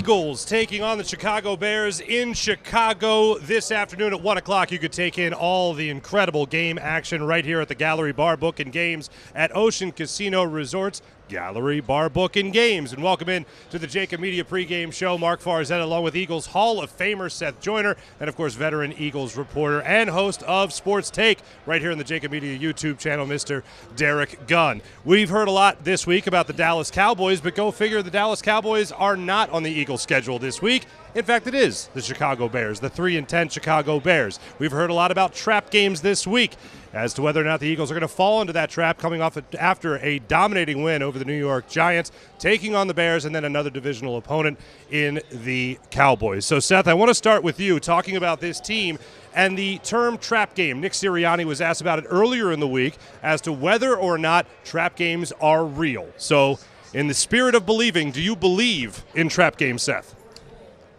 Eagles taking on the Chicago Bears in Chicago this afternoon at 1 o'clock. You could take in all the incredible game action right here at the Gallery Bar Book and Games at Ocean Casino Resorts. Gallery Bar Book and Games. And welcome in to the JAKIB Media Pregame Show. Mark Farzetta along with Eagles Hall of Famer Seth Joyner and, of course, veteran Eagles reporter and host of Sports Take right here on the JAKIB Media YouTube channel, Mr. Derek Gunn. We've heard a lot this week about the Dallas Cowboys, but go figure the Dallas Cowboys are not on the Eagles schedule this week. In fact, it is the Chicago Bears, the 3-10 Chicago Bears. We've heard a lot about trap games this week as to whether or not the Eagles are going to fall into that trap coming off after a dominating win over the New York Giants, taking on the Bears and then another divisional opponent in the Cowboys. So, Seth, I want to start with you talking about this team and the term trap game. Nick Sirianni was asked about it earlier in the week as to whether or not trap games are real. So, in the spirit of believing, do you believe in trap games, Seth?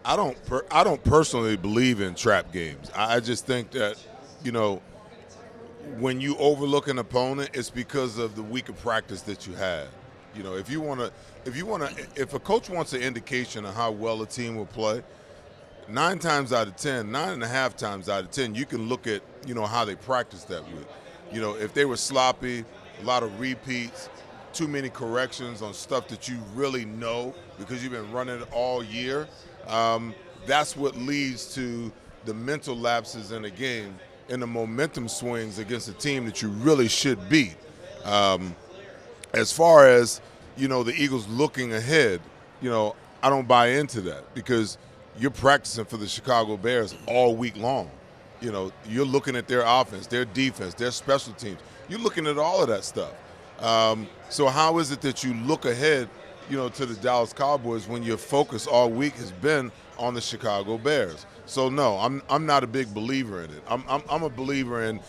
I don't personally believe in trap games. I just think that, when you overlook an opponent, it's because of the week of practice that you had. If a coach wants an indication of how well a team will play, 9.5 times out of 10, you can look at, how they practiced that week. If they were sloppy, a lot of repeats, too many corrections on stuff that you really know because you've been running it all year, that's what leads to the mental lapses in a game and the momentum swings against a team that you really should beat. As far as, the Eagles looking ahead, I don't buy into that because you're practicing for the Chicago Bears all week long. You're looking at their offense, their defense, their special teams. You're looking at all of that stuff. So how is it that you look ahead, to the Dallas Cowboys when your focus all week has been on the Chicago Bears? So no, I'm not a big believer in it. I'm a believer in,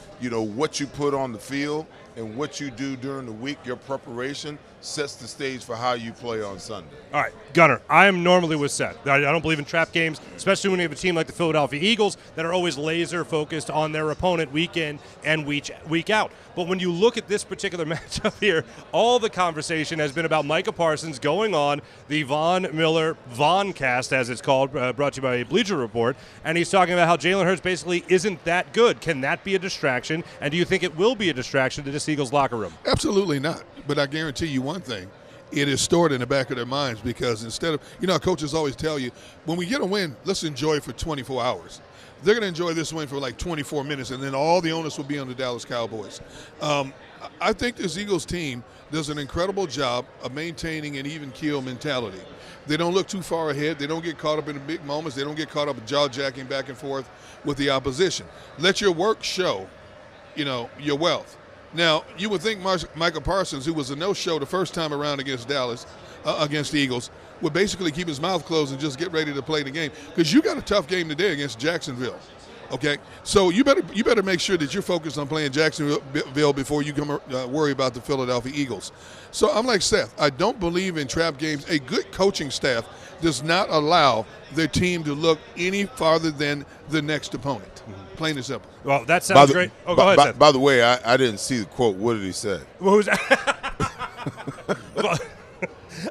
what you put on the field and what you do during the week. Your preparation sets the stage for how you play on Sunday. All right, Gunner, I am normally with Seth. I don't believe in trap games, especially when you have a team like the Philadelphia Eagles that are always laser focused on their opponent week in and week out. But when you look at this particular matchup here, all the conversation has been about Micah Parsons going on the Von Miller Voncast, as it's called, brought to you by Bleacher Report, and he's talking about how Jalen Hurts basically isn't that good. Can that be a distraction? And do you think it will be a distraction to this Eagles locker room? Absolutely not. But I guarantee you one thing. It is stored in the back of their minds because instead of, coaches always tell you, when we get a win, let's enjoy it for 24 hours. They're going to enjoy this win for like 24 minutes, and then all the onus will be on the Dallas Cowboys. I think this Eagles team does an incredible job of maintaining an even keel mentality. They don't look too far ahead. They don't get caught up in the big moments. They don't get caught up in jaw-jacking back and forth with the opposition. Let your work show, your wealth. Now, you would think Micah Parsons, who was a no-show the first time around against Dallas, against the Eagles, would basically keep his mouth closed and just get ready to play the game because you got a tough game today against Jacksonville. Okay, so you better make sure that you're focused on playing Jacksonville before you come worry about the Philadelphia Eagles. So I'm like Seth. I don't believe in trap games. A good coaching staff does not allow their team to look any farther than the next opponent. Plain and simple. Well, that sounds great. Oh, go ahead, Seth. By the way, I didn't see the quote. What did he say? What was that?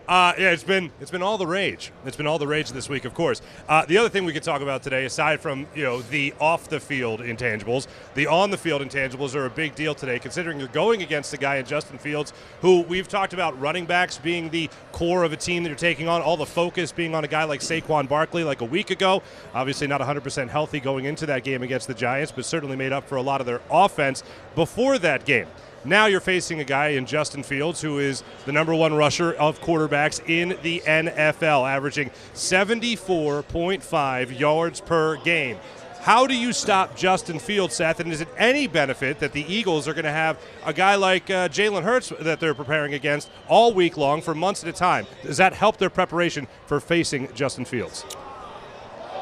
Yeah, it's been all the rage. It's been all the rage this week, of course. The other thing we could talk about today, aside from the off-the-field intangibles, the on-the-field intangibles are a big deal today, considering you're going against a guy in Justin Fields who we've talked about running backs being the core of a team that you're taking on, all the focus being on a guy like Saquon Barkley like a week ago. Obviously not 100% healthy going into that game against the Giants, but certainly made up for a lot of their offense before that game. Now you're facing a guy in Justin Fields who is the #1 rusher of quarterbacks in the NFL, averaging 74.5 yards per game. How do you stop Justin Fields, Seth? And is it any benefit that the Eagles are going to have a guy like Jalen Hurts that they're preparing against all week long for months at a time? Does that help their preparation for facing Justin Fields?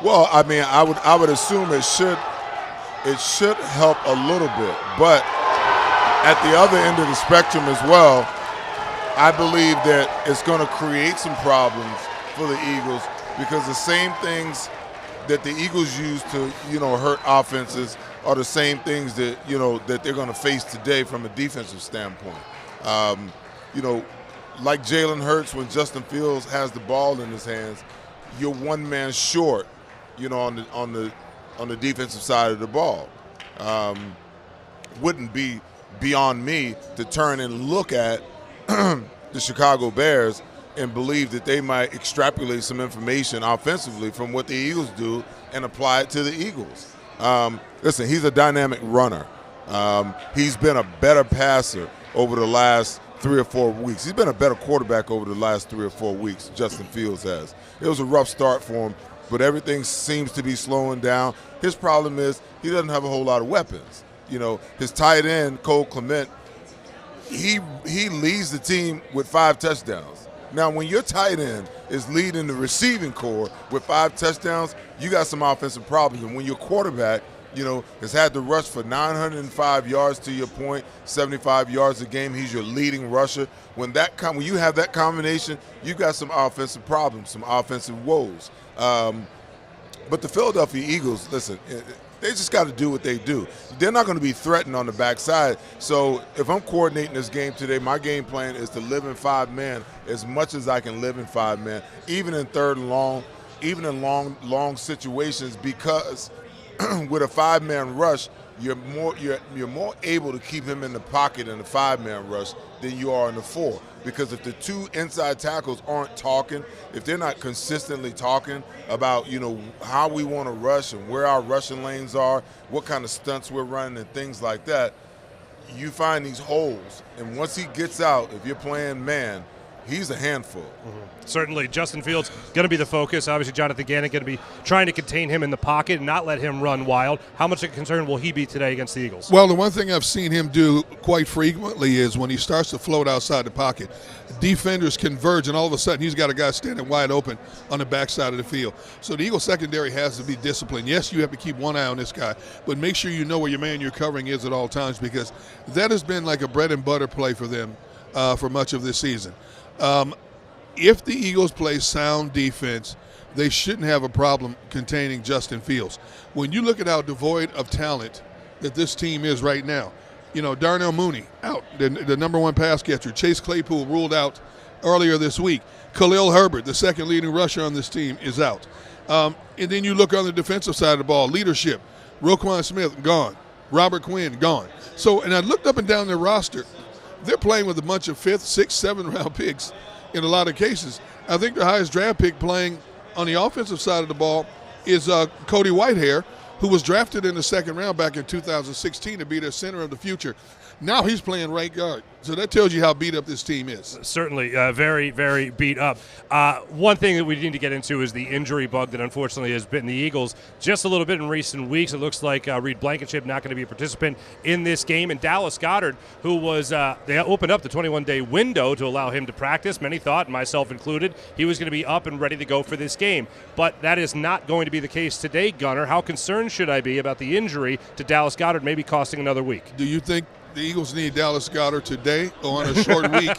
Well, I mean, I would assume it should help a little bit, but at the other end of the spectrum as well, I believe that it's going to create some problems for the Eagles because the same things that the Eagles use to, hurt offenses are the same things that, that they're going to face today from a defensive standpoint. Like Jalen Hurts, when Justin Fields has the ball in his hands, you're one man short, on the defensive side of the ball. Wouldn't be beyond me to turn and look at the Chicago Bears and believe that they might extrapolate some information offensively from what the Eagles do and apply it to the Eagles. Listen, he's a dynamic runner. He's been a better passer over the last 3 or 4 weeks. He's been a better quarterback over the last 3 or 4 weeks, Justin Fields has. It was a rough start for him, but everything seems to be slowing down. His problem is he doesn't have a whole lot of weapons. His tight end, Cole Clement, he leads the team with 5 touchdowns. Now, when your tight end is leading the receiving corps with 5 touchdowns, you got some offensive problems. And when your quarterback, has had to rush for 905 yards, to your point, 75 yards a game, he's your leading rusher. When you have that combination, you got some offensive problems, some offensive woes. But the Philadelphia Eagles, listen, they just got to do what they do. They're not going to be threatened on the backside. So if I'm coordinating this game today, my game plan is to live in 5-man as much as I can live in 5-man, even in third and long, even in long situations, because with a 5-man rush, you're more able to keep him in the pocket in the 5-man rush than you are in the 4. Because if the 2 inside tackles aren't talking, if they're not consistently talking about, how we want to rush and where our rushing lanes are, what kind of stunts we're running and things like that, you find these holes. And once he gets out, if you're playing man, he's a handful. Mm-hmm. Certainly, Justin Fields going to be the focus. Obviously, Jonathan Gannon going to be trying to contain him in the pocket and not let him run wild. How much of a concern will he be today against the Eagles? Well, the one thing I've seen him do quite frequently is when he starts to float outside the pocket, defenders converge, and all of a sudden he's got a guy standing wide open on the backside of the field. So the Eagles secondary has to be disciplined. Yes, you have to keep one eye on this guy, but make sure you know where your man you're covering is at all times, because that has been like a bread and butter play for them for much of this season. If the Eagles play sound defense, they shouldn't have a problem containing Justin Fields. When you look at how devoid of talent that this team is right now, Darnell Mooney out, the number 1 pass catcher. Chase Claypool ruled out earlier this week. Khalil Herbert, the second leading rusher on this team, is out. And then you look on the defensive side of the ball, leadership. Roquan Smith, gone. Robert Quinn, gone. So, and I looked up and down their roster. They're playing with a bunch of 5th, 6th, 7th round picks in a lot of cases. I think the highest draft pick playing on the offensive side of the ball is Cody Whitehair, who was drafted in the 2nd round back in 2016 to be their center of the future. Now he's playing right guard. So that tells you how beat up this team is. Certainly, very, very beat up. One thing that we need to get into is the injury bug that unfortunately has bitten the Eagles just a little bit in recent weeks. It looks like Reed Blankenship not going to be a participant in this game. And Dallas Goedert, who was they opened up the 21-day window to allow him to practice. Many thought, myself included, he was going to be up and ready to go for this game. But that is not going to be the case today, Gunner. How concerned should I be about the injury to Dallas Goedert maybe costing another week? Do you think the Eagles need Dallas Goedert today or on a short week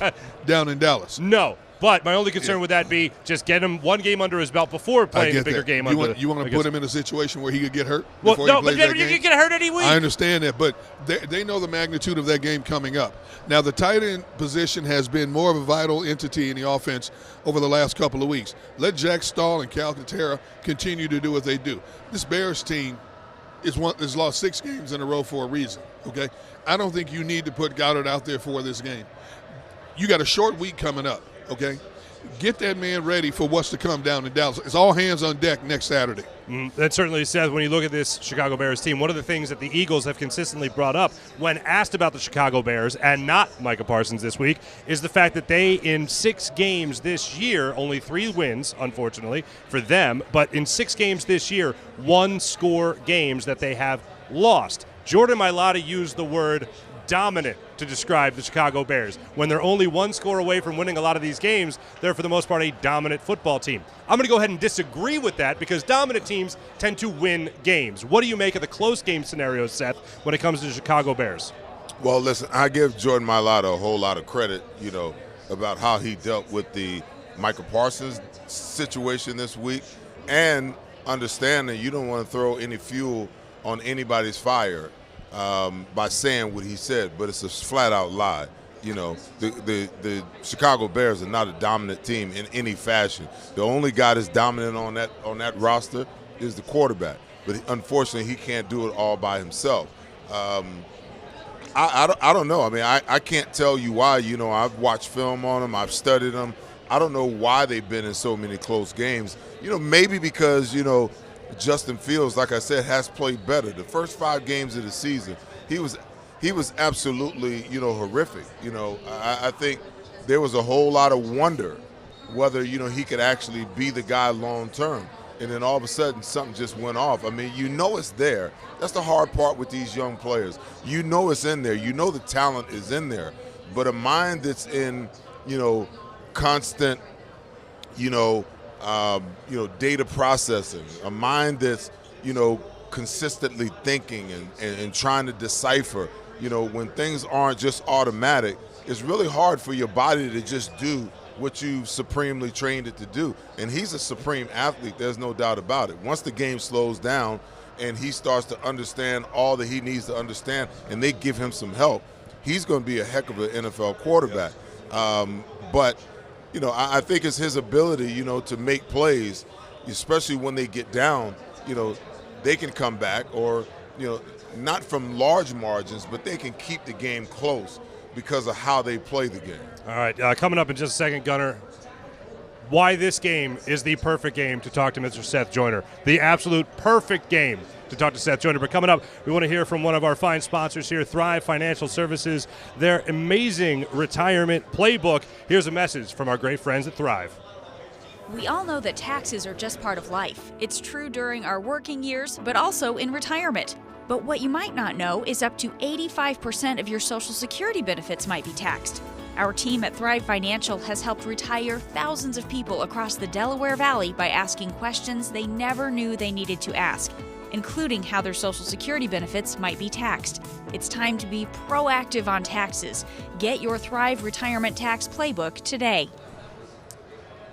down in Dallas? No, but my only concern would that be just get him one game under his belt before playing the bigger game. You want to put him in a situation where he could get hurt? Well, no, but you can get hurt any week. I understand that, but they know the magnitude of that game coming up. Now, the tight end position has been more of a vital entity in the offense over the last couple of weeks. Let Jack Stahl and Cal Catera continue to do what they do. This Bears team has lost 6 games in a row for a reason, okay? I don't think you need to put Goddard out there for this game. You got a short week coming up, okay? Get that man ready for what's to come down in Dallas. It's all hands on deck next Saturday. That certainly says when you look at this Chicago Bears team, one of the things that the Eagles have consistently brought up when asked about the Chicago Bears and not Micah Parsons this week is the fact that they, in 6 games this year, only 3 wins, unfortunately, for them, but in 6 games this year, 1-score games that they have lost. Jordan Mailata used the word dominant to describe the Chicago Bears. When they're only 1 score away from winning a lot of these games, they're for the most part a dominant football team. I'm going to go ahead and disagree with that because dominant teams tend to win games. What do you make of the close game scenarios, Seth, when it comes to the Chicago Bears? Well, listen, I give Jordan Mailata a whole lot of credit, about how he dealt with the Micah Parsons situation this week, and understanding you don't want to throw any fuel on anybody's fire by saying what he said, but it's a flat-out lie. You know, the Chicago Bears are not a dominant team in any fashion. The only guy that's dominant on that roster is the quarterback. But unfortunately, he can't do it all by himself. I don't know. I mean, I can't tell you why. You know, I've watched film on them. I've studied them. I don't know why they've been in so many close games. You know, maybe because, you know, Justin Fields, like I said, has played better. The first 5 games of the season, he was absolutely, you know, horrific. You know, I think there was a whole lot of wonder whether, you know, he could actually be the guy long term. And then all of a sudden something just went off. I mean, you know it's there. That's the hard part with these young players. You know it's in there. You know the talent is in there. But a mind that's in, you know, constant, data processing, a mind that's, you know, consistently thinking and trying to decipher, you know, when things aren't just automatic, it's really hard for your body to just do what you've supremely trained it to do. And he's a supreme athlete, there's no doubt about it. Once the game slows down and he starts to understand all that he needs to understand and they give him some help, he's going to be a heck of an NFL quarterback. But, you know, I think it's his ability, you know, to make plays, especially when they get down, you know, they can come back or, you know, not from large margins, but they can keep the game close because of how they play the game. All right, coming up in just a second, Gunner, why this game is the perfect game to talk to Mr. Seth Joyner. The absolute perfect game to talk to Seth Joyner. But coming up, we want to hear from one of our fine sponsors here, Thrive Financial Services, their amazing retirement playbook. Here's a message from our great friends at Thrive. We all know that taxes are just part of life. It's true during our working years, but also in retirement. But what you might not know is up to 85% of your Social Security benefits might be taxed. Our team at Thrive Financial has helped retire thousands of people across the Delaware Valley by asking questions they never knew they needed to ask, including how their Social Security benefits might be taxed. It's time to be proactive on taxes. Get your Thrive Retirement Tax Playbook today.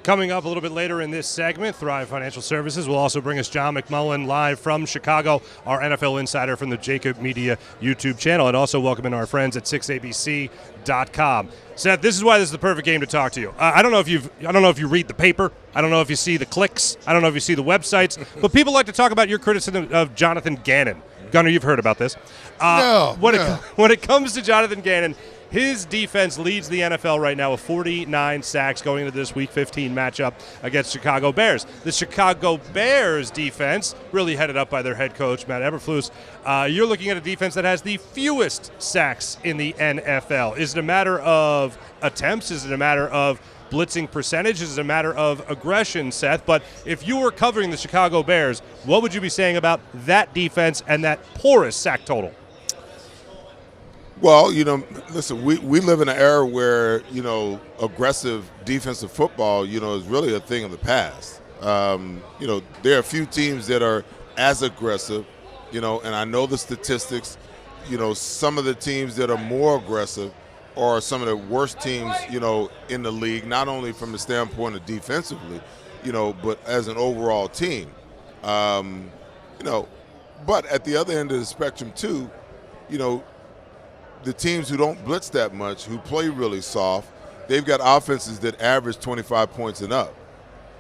Coming up a little bit later in this segment, Thrive Financial Services will also bring us John McMullen live from Chicago, our NFL insider from the JAKIB Media YouTube channel, and also welcoming our friends at 6abc.com. Seth, this is why this is the perfect game to talk to you. I don't know if you read the paper. I don't know if you see the clicks. I don't know if you see the websites. But people like to talk about your criticism of Jonathan Gannon. Gunner, you've heard about this. When it comes to Jonathan Gannon, his defense leads the NFL right now with 49 sacks going into this Week 15 matchup against Chicago Bears. The Chicago Bears defense, really headed up by their head coach, Matt Eberflus, you're looking at a defense that has the fewest sacks in the NFL. Is it a matter of attempts? Is it a matter of blitzing percentage? Is it a matter of aggression, Seth? But if you were covering the Chicago Bears, what would you be saying about that defense and that poorest sack total? Well, you know, listen, we live in an era where, you know, aggressive defensive football, you know, is really a thing of the past. You know, there are a few teams that are as aggressive, you know, and I know the statistics, you know, some of the teams that are more aggressive are some of the worst teams, you know, in the league, not only from the standpoint of defensively, you know, but as an overall team. You know, but at the other end of the spectrum, too, you know, the teams who don't blitz that much, who play really soft, they've got offenses that average 25 points and up.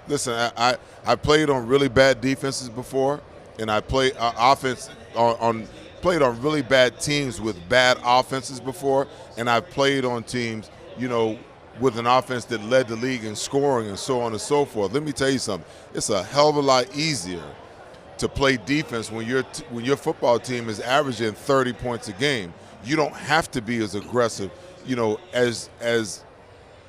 Listen, I played on really bad defenses before, and I played played on really bad teams with bad offenses before, and I've played on teams, you know, with an offense that led the league in scoring and so on and so forth. Let me tell you something. It's a hell of a lot easier to play defense when your football team is averaging 30 points a game. You don't have to be as aggressive, you know, as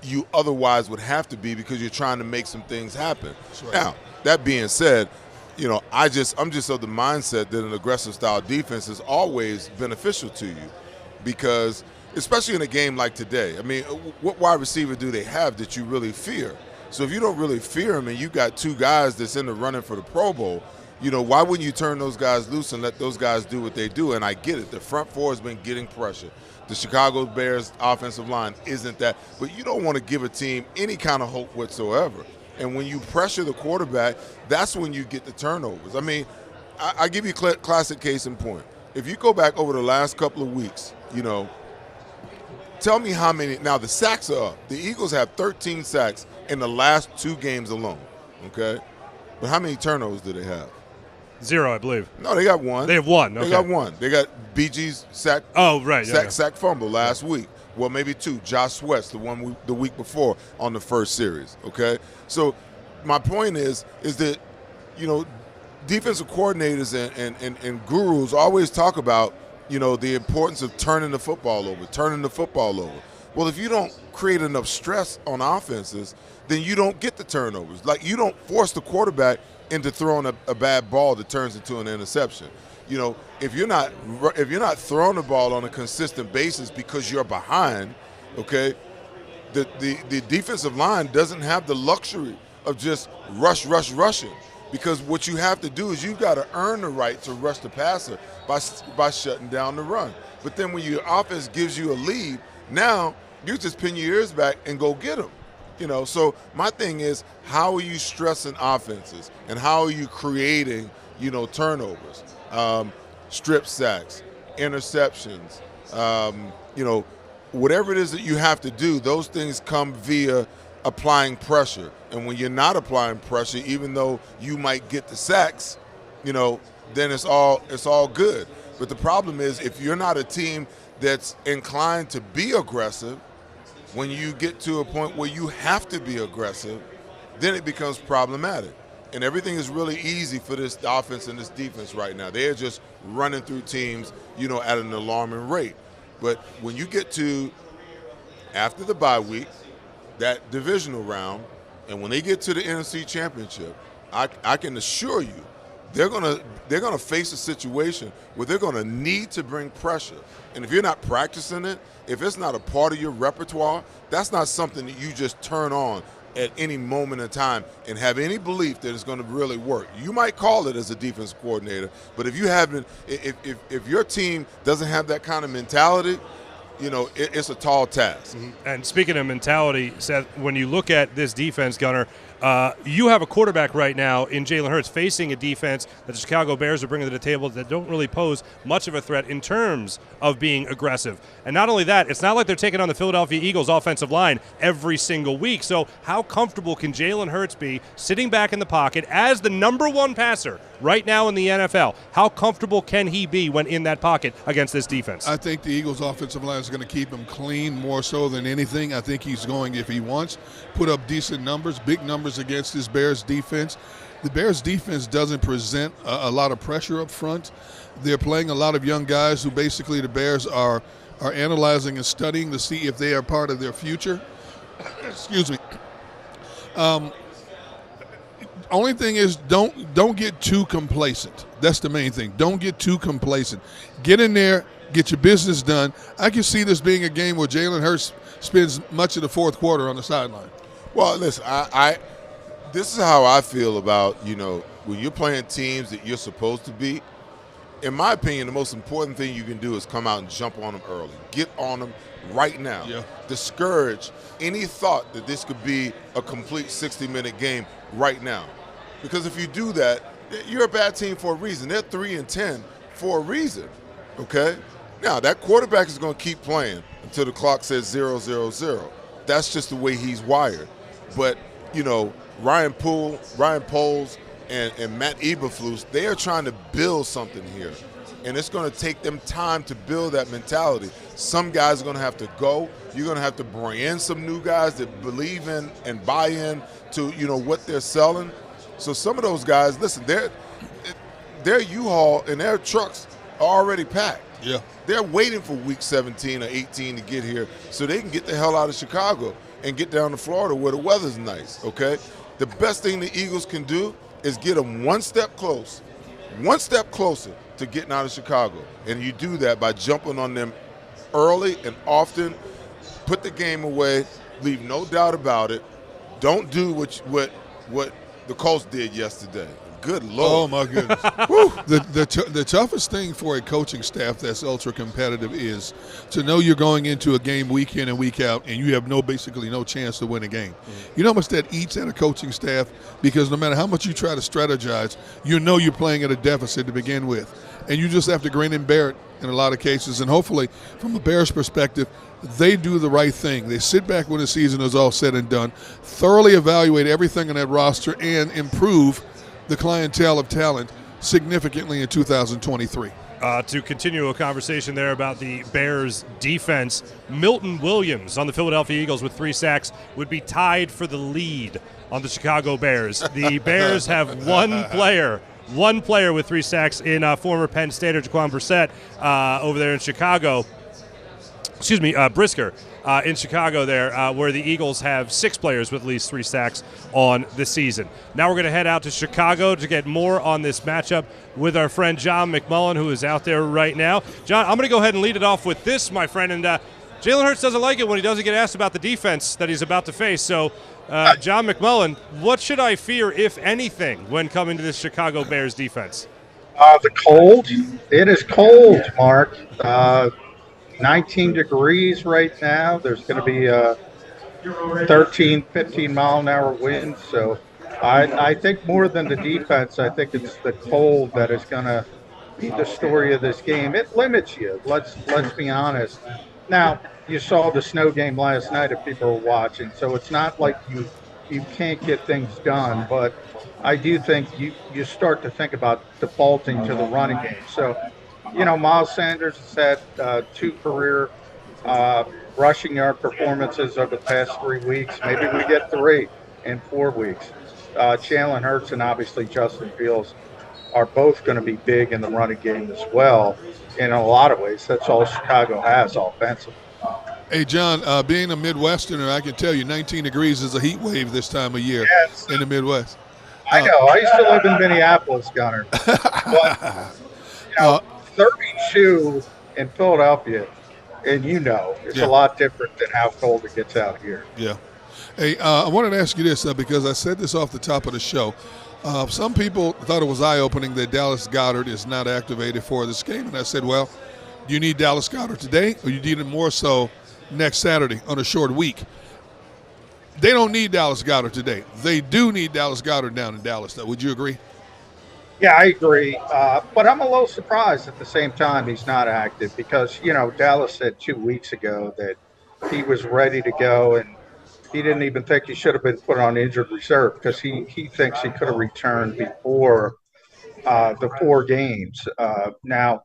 you otherwise would have to be because you're trying to make some things happen. Right. Now, that being said, you know, I'm just of the mindset that an aggressive style defense is always beneficial to you because, especially in a game like today, I mean, what wide receiver do they have that you really fear? So if you don't really fear them and you got two guys that's in the running for the Pro Bowl, you know, why wouldn't you turn those guys loose and let those guys do what they do? And I get it. The front four has been getting pressure. The Chicago Bears offensive line isn't that. But you don't want to give a team any kind of hope whatsoever. And when you pressure the quarterback, that's when you get the turnovers. I mean, I give you a classic case in point. If you go back over the last couple of weeks, you know, tell me how many. Now, the sacks are up. The Eagles have 13 sacks in the last 2 games alone, okay? But how many turnovers do they have? 0, I believe. No, they got 1. They have 1. Okay. They got 1. They got BG's sack. Oh, right. Sack fumble last week. Well, maybe 2. Josh Sweat's the week before on the first series. Okay, so my point is that, you know, defensive coordinators and gurus always talk about, you know, the importance of turning the football over. Well, if you don't create enough stress on offenses, then you don't get the turnovers. Like, you don't force the quarterback into throwing a bad ball that turns into an interception. You know, if you're not throwing the ball on a consistent basis because you're behind, okay, the defensive line doesn't have the luxury of just rushing, because what you have to do is you've got to earn the right to rush the passer by shutting down the run. But then when your offense gives you a lead, now you just pin your ears back and go get them. You know, so my thing is, how are you stressing offenses, and how are you creating, you know, turnovers, strip sacks, interceptions, you know, whatever it is that you have to do, those things come via applying pressure. And when you're not applying pressure, even though you might get the sacks, you know, then it's all good. But the problem is, if you're not a team that's inclined to be aggressive, when you get to a point where you have to be aggressive, then it becomes problematic. And everything is really easy for this offense and this defense right now. They're just running through teams, you know, at an alarming rate. But when you get to after the bye week, that divisional round, and when they get to the NFC Championship, I can assure you they're gonna face a situation where they're gonna need to bring pressure. And if you're not practicing it, if it's not a part of your repertoire, that's not something that you just turn on at any moment in time and have any belief that it's going to really work. You might call it as a defense coordinator, but if you haven't, if your team doesn't have that kind of mentality, you know, it's a tall task. Mm-hmm. And speaking of mentality, Seth, when you look at this defense, Gunner, you have a quarterback right now in Jalen Hurts facing a defense that the Chicago Bears are bringing to the table that don't really pose much of a threat in terms of being aggressive. And not only that, it's not like they're taking on the Philadelphia Eagles offensive line every single week. So how comfortable can Jalen Hurts be sitting back in the pocket as the #1 passer right now in the NFL? How comfortable can he be when in that pocket against this defense? I think the Eagles offensive line is going to keep him clean more so than anything. I think he's going, if he wants, put up decent numbers, big numbers against this Bears defense. The Bears defense doesn't present a lot of pressure up front. They're playing a lot of young guys who basically the Bears are analyzing and studying to see if they are part of their future. Excuse me. Only thing is, don't get too complacent. That's the main thing. Don't get too complacent. Get in there, get your business done. I can see this being a game where Jalen Hurts spends much of the fourth quarter on the sideline. Well, listen, this is how I feel about, you know, when you're playing teams that you're supposed to beat. In my opinion, the most important thing you can do is come out and jump on them early. Get on them right now. Yeah. Discourage any thought that this could be a complete 60-minute game right now. Because if you do that, you're a bad team for a reason. They're 3-10 for a reason, okay? Now, that quarterback is going to keep playing until the clock says 0-0-0. That's just the way he's wired. But, you know, Ryan Poles and Matt Eberflus, they are trying to build something here. And it's going to take them time to build that mentality. Some guys are going to have to go. You're going to have to bring in some new guys that believe in and buy in to, you know, what they're selling. So some of those guys, listen, their U-Haul and their trucks are already packed. Yeah. They're waiting for week 17 or 18 to get here so they can get the hell out of Chicago and get down to Florida where the weather's nice, okay? The best thing the Eagles can do is get them one step closer to getting out of Chicago. And you do that by jumping on them early and often. Put the game away. Leave no doubt about it. Don't do what the Colts did yesterday. Good Oh, Lord. my goodness. Whew. The toughest thing for a coaching staff that's ultra competitive is to know you're going into a game week in and week out and you have basically no chance to win a game. You know how much that eats at a coaching staff? Because no matter how much you try to strategize, you know you're playing at a deficit to begin with. And you just have to grin and bear it in a lot of cases. And hopefully, from a Bears perspective, they do the right thing. They sit back when the season is all said and done, thoroughly evaluate everything on that roster, and improve the clientele of talent significantly in 2023. To continue a conversation there about the Bears defense, Milton Williams on the Philadelphia Eagles with 3 sacks would be tied for the lead on the Chicago Bears. The Bears have one player with 3 sacks in former Penn Stater Jaquan Brissett over there in Chicago. Brisker in Chicago there, where the Eagles have 6 players with at least 3 sacks on the season. Now we're going to head out to Chicago to get more on this matchup with our friend John McMullen, who is out there right now. John, I'm going to go ahead and lead it off with this, my friend. And Jalen Hurts doesn't like it when he doesn't get asked about the defense that he's about to face. So, John McMullen, what should I fear, if anything, when coming to this Chicago Bears defense? The cold. It is cold, Mark. 19 degrees right now. There's going to be 13, 15-mile-an-hour winds. So I think more than the defense, I think it's the cold that is going to be the story of this game. It limits you. Let's be honest. Now, you saw the snow game last night if people were watching, so it's not like you can't get things done, but I do think you start to think about defaulting to the running game. So, Miles Sanders has had 2 career rushing yard performances over the past 3 weeks. Maybe we get 3 in 4 weeks. Jalen Hurts and obviously Justin Fields are both going to be big in the running game as well. In a lot of ways, that's all Chicago has offensively. Hey, John, being a Midwesterner, I can tell you 19 degrees is a heat wave this time of year in the Midwest. I know. I used to live in Minneapolis, Gunner. But, 32 in Philadelphia, and it's a lot different than how cold it gets out here. Yeah. Hey, I wanted to ask you this because I said this off the top of the show. Some people thought it was eye-opening that Dallas Goedert is not activated for this game, and I said, well, do you need Dallas Goedert today, or you need it more so next Saturday on a short week? They don't need Dallas Goedert today. They do need Dallas Goedert down in Dallas, though. Would you agree? Yeah, I agree. But I'm a little surprised at the same time he's not active because, Dallas said 2 weeks ago that he was ready to go, and he didn't even think he should have been put on injured reserve because he thinks he could have returned before the 4 games. Now,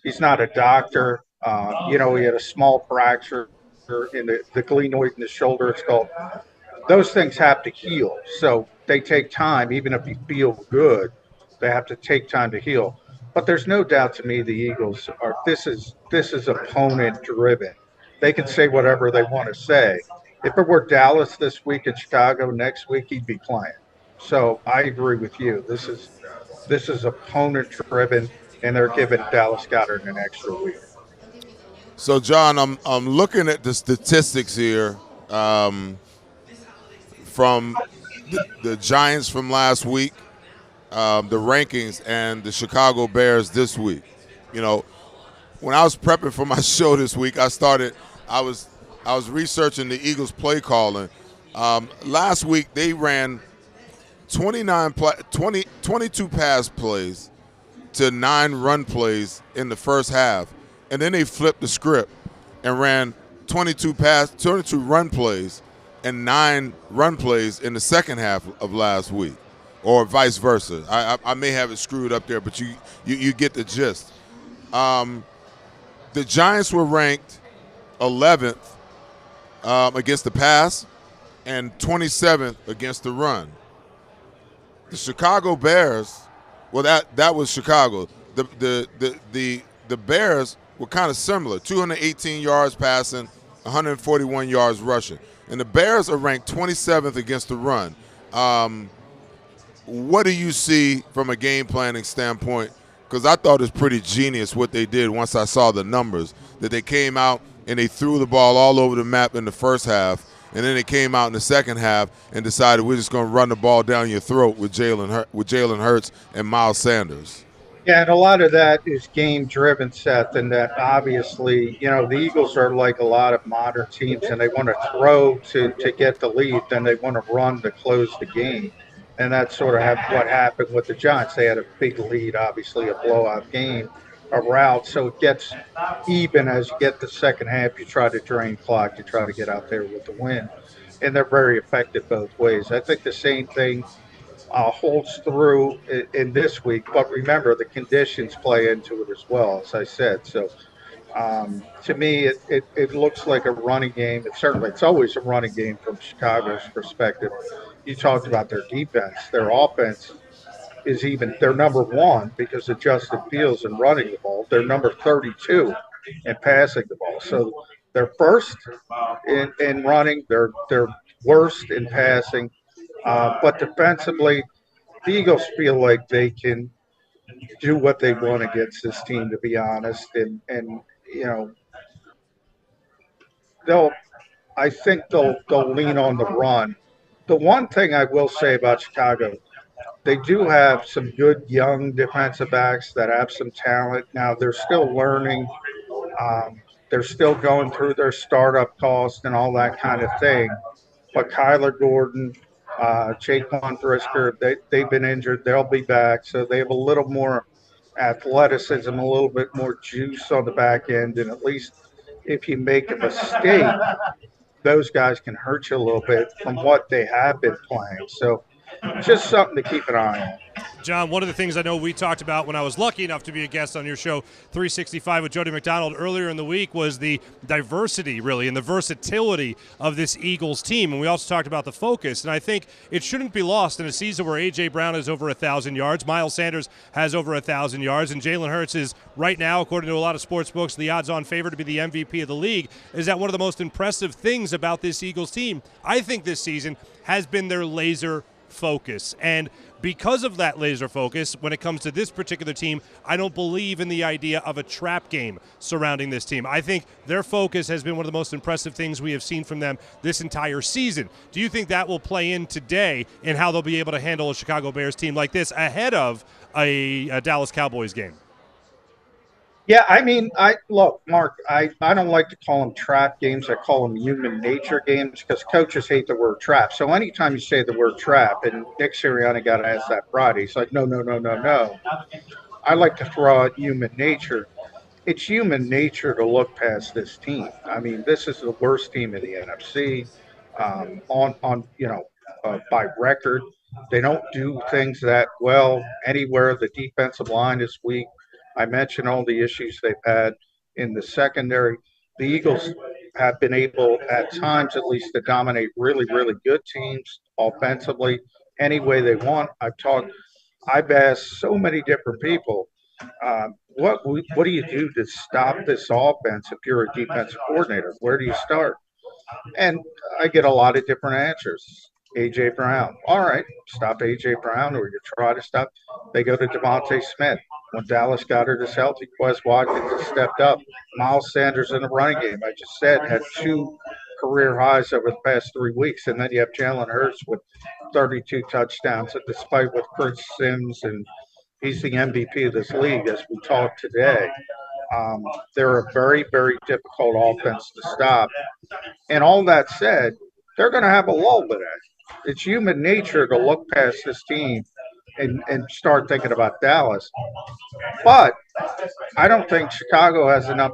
he's not a doctor. He had a small fracture in the glenoid in the shoulder, it's called. Those things have to heal. So they take time. Even if you feel good, they have to take time to heal. But there's no doubt to me the Eagles are – this is opponent-driven. They can say whatever they want to say. If it were Dallas this week and Chicago next week, he'd be playing. So I agree with you. This is opponent-driven, and they're giving Dallas Goedert an extra week. So, John, I'm looking at the statistics here from the Giants from last week, the rankings, and the Chicago Bears this week. When I was prepping for my show this week, I was researching the Eagles' play calling. Last week, they ran 22 pass plays to 9 run plays in the first half. And then they flipped the script and ran 22 run plays and 9 run plays in the second half of last week, or vice versa. I may have it screwed up there, but you get the gist. The Giants were ranked 11th against the pass and 27th against the run. The Chicago Bears, well, that was Chicago. The Bears were kind of similar, 218 yards passing, 141 yards rushing. And the Bears are ranked 27th against the run. What do you see from a game planning standpoint? Because I thought it was pretty genius what they did once I saw the numbers, that they came out and they threw the ball all over the map in the first half, And then they came out in the second half and decided we're just going to run the ball down your throat with Jalen Hurts and Miles Sanders. Yeah, and a lot of that is game-driven, Seth, and that obviously, the Eagles are like a lot of modern teams, and they want to throw to get the lead, then they want to run to close the game. And that's sort of what happened with the Giants. They had a big lead, obviously a blowout game, a rout, so it gets even as you get the second half. You try to drain clock, you try to get out there with the win, and they're very effective both ways. I think the same thing holds through in this week. But remember, the conditions play into it as well, as I said. So to me, it looks like a running game. It's always a running game from Chicago's perspective. You talked about their defense. Their offense is they're number one because of Justin Fields in running the ball. They're number 32 in passing the ball. So they're first in running. They're worst in passing. But defensively, the Eagles feel like they can do what they want against this team, to be honest. And I think they'll lean on the run. The one thing I will say about Chicago, they do have some good young defensive backs that have some talent. Now, they're still learning. They're still going through their startup costs and all that kind of thing. But Kyler Gordon, Jaquan Brisker, they've been injured. They'll be back. So they have a little more athleticism, a little bit more juice on the back end. And at least if you make a mistake, those guys can hurt you a little bit from what they have been playing. So just something to keep an eye on. John, one of the things I know we talked about when I was lucky enough to be a guest on your show, 365 with Jody McDonald, earlier in the week was the diversity, really, and the versatility of this Eagles team. And we also talked about the focus. And I think it shouldn't be lost in a season where A.J. Brown has over 1,000 yards, Miles Sanders has over 1,000 yards, and Jalen Hurts is right now, according to a lot of sports books, the odds-on favorite to be the MVP of the league. Is that one of the most impressive things about this Eagles team, I think, this season has been their laser focus. And because of that laser focus, when it comes to this particular team, I don't believe in the idea of a trap game surrounding this team. I think their focus has been one of the most impressive things we have seen from them this entire season. Do you think that will play in today in how they'll be able to handle a Chicago Bears team like this ahead of a Dallas Cowboys game? Yeah, I mean, look, Mark, I don't like to call them trap games. I call them human nature games because coaches hate the word trap. So anytime you say the word trap, and Nick Sirianni got asked that Friday, he's like, no. I like to throw out human nature. It's human nature to look past this team. I mean, this is the worst team in the NFC by record. They don't do things that well anywhere. The defensive line is weak. I mentioned all the issues they've had in the secondary. The Eagles have been able, at times at least, to dominate really, really good teams offensively any way they want. I've asked so many different people, what do you do to stop this offense if you're a defensive coordinator? Where do you start? And I get a lot of different answers. A.J. Brown. All right, stop A.J. Brown, or you try to stop. They go to Devontae Smith. When Dallas Goedert is healthy, Quez Watkins has stepped up. Miles Sanders in the running game, I just said, had 2 career highs over the past 3 weeks. And then you have Jalen Hurts with 32 touchdowns, despite with Chris Sims, and he's the MVP of this league as we talk today. They're a very, very difficult offense to stop. And all that said, they're going to have a lull today. It's human nature to look past this team and start thinking about Dallas. But I don't think Chicago has enough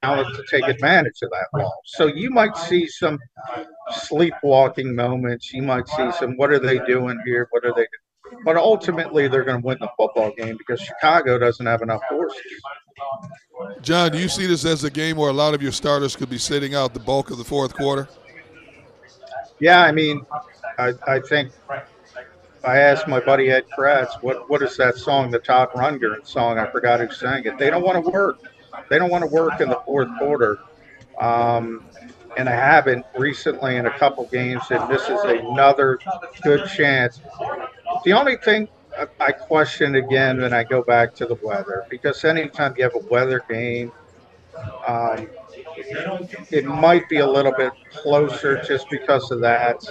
talent to take advantage of that lull. So you might see some sleepwalking moments. You might see some, what are they doing here? What are they doing? But ultimately, they're going to win the football game because Chicago doesn't have enough horses. John, do you see this as a game where a lot of your starters could be sitting out the bulk of the fourth quarter? Yeah, I mean, I think I asked my buddy Ed Kratz, what is that song, the Todd Rundgren song? I forgot who sang it. They don't want to work. They don't want to work in the fourth quarter. And I haven't recently in a couple games, and this is another good chance. The only thing I question again when I go back to the weather, because anytime you have a weather game, it might be a little bit closer just because of that.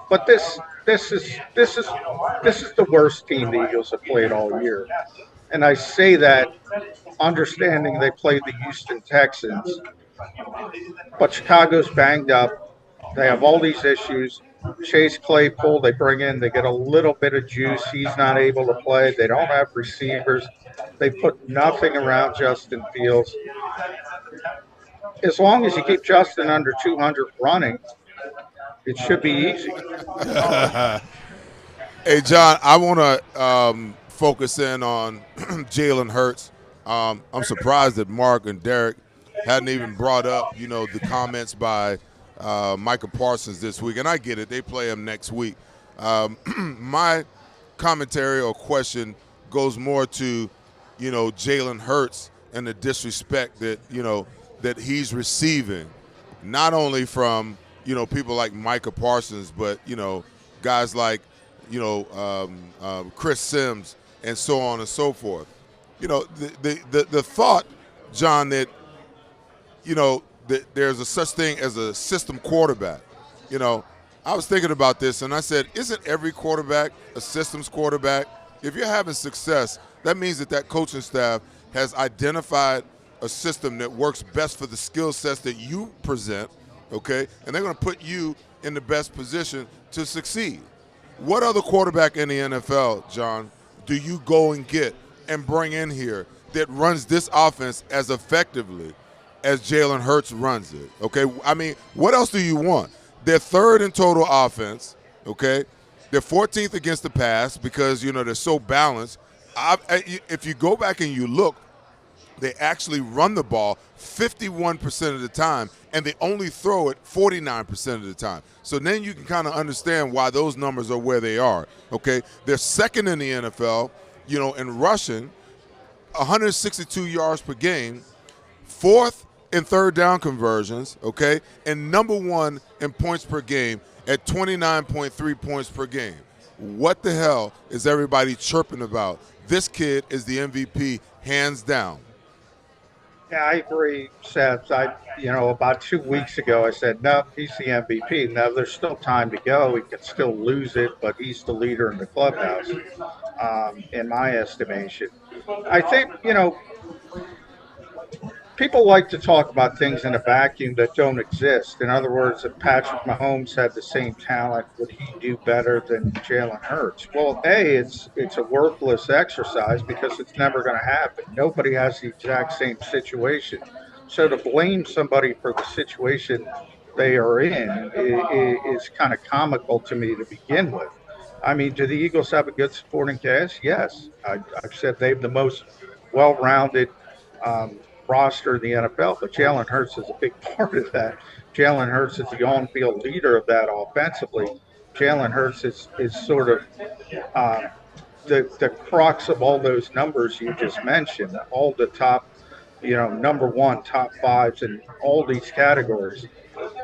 But this is the worst team the Eagles have played all year, and I say that understanding they played the Houston Texans, but Chicago's banged up. They have all these issues. Chase Claypool, they bring in, they get a little bit of juice. He's not able to play. They don't have receivers. They put nothing around Justin Fields. As long as you keep Justin under 200 running, it should be easy. Hey, John, I want to focus in on Jalen Hurts. I'm surprised that Mark and Derek hadn't even brought up, the comments by Micah Parsons this week. And I get it. They play him next week. My commentary or question goes more to, Jalen Hurts and the disrespect that, that he's receiving, not only from, people like Micah Parsons, but, guys like, Chris Sims and so on and so forth. The thought, John, that, that there's a such thing as a system quarterback. I was thinking about this and I said, isn't every quarterback a systems quarterback? If you're having success, that means that coaching staff has identified a system that works best for the skill sets that you present, okay? And they're going to put you in the best position to succeed. What other quarterback in the NFL, John, do you go and get and bring in here that runs this offense as effectively as Jalen Hurts runs it, okay? I mean, what else do you want? They're third in total offense, okay? They're 14th against the pass because, they're so balanced. If you go back and you look, they actually run the ball 51% of the time, and they only throw it 49% of the time. So then you can kind of understand why those numbers are where they are, okay? They're second in the NFL, in rushing, 162 yards per game, fourth in third down conversions, okay, and number one in points per game at 29.3 points per game. What the hell is everybody chirping about? This kid is the MVP, hands down. Yeah, I agree, Seth. About 2 weeks ago, I said, no, he's the MVP. Now, there's still time to go. He can still lose it, but he's the leader in the clubhouse, in my estimation. I think, people like to talk about things in a vacuum that don't exist. In other words, if Patrick Mahomes had the same talent, would he do better than Jalen Hurts? Well, it's a worthless exercise because it's never going to happen. Nobody has the exact same situation. So to blame somebody for the situation they are in is kind of comical to me to begin with. I mean, do the Eagles have a good supporting cast? Yes. I've said they have the most well-rounded roster in the NFL, but Jalen Hurts is a big part of that. Jalen Hurts is the on-field leader of that offensively. Jalen Hurts is sort of the crux of all those numbers you just mentioned, all the top, number one, top fives in all these categories.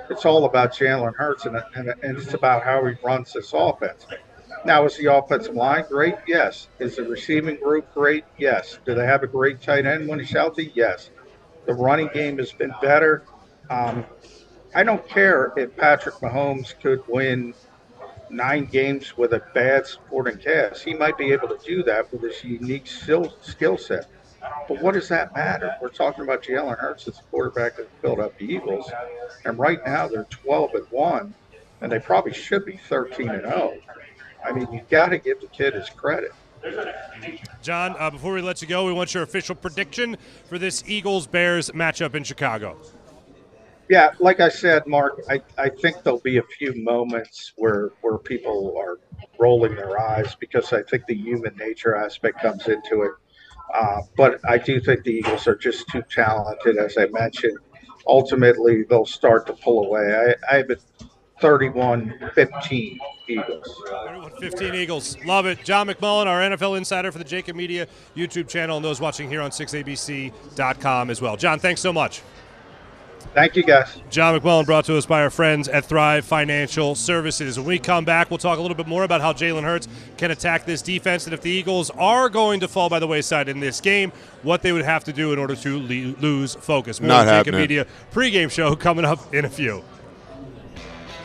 It's all about Jalen Hurts, and it's about how he runs this offense. Now, is the offensive line great? Yes. Is the receiving group great? Yes. Do they have a great tight end when he's healthy? Yes. The running game has been better. I don't care if Patrick Mahomes could win 9 games with a bad supporting cast. He might be able to do that with his unique skill set. But what does that matter? We're talking about Jalen Hurts as the quarterback of the Philadelphia Eagles, and right now they're 12-1, and they probably should be 13-0. I mean, you got to give the kid his credit. John, before we let you go, we want your official prediction for this Eagles-Bears matchup in Chicago. Yeah, like I said, Mark, I think there'll be a few moments where people are rolling their eyes because I think the human nature aspect comes into it. But I do think the Eagles are just too talented, as I mentioned. Ultimately, they'll start to pull away. I have it 31-15 Eagles. 31-15 Eagles. Love it. John McMullen, our NFL insider for the JAKIB Media YouTube channel, and those watching here on 6abc.com as well. John, thanks so much. Thank you, guys. John McMullen, brought to us by our friends at Thrive Financial Services. When we come back, we'll talk a little bit more about how Jalen Hurts can attack this defense, and if the Eagles are going to fall by the wayside in this game, what they would have to do in order to lose focus. More Not JAKIB happening. Media pregame show coming up in a few.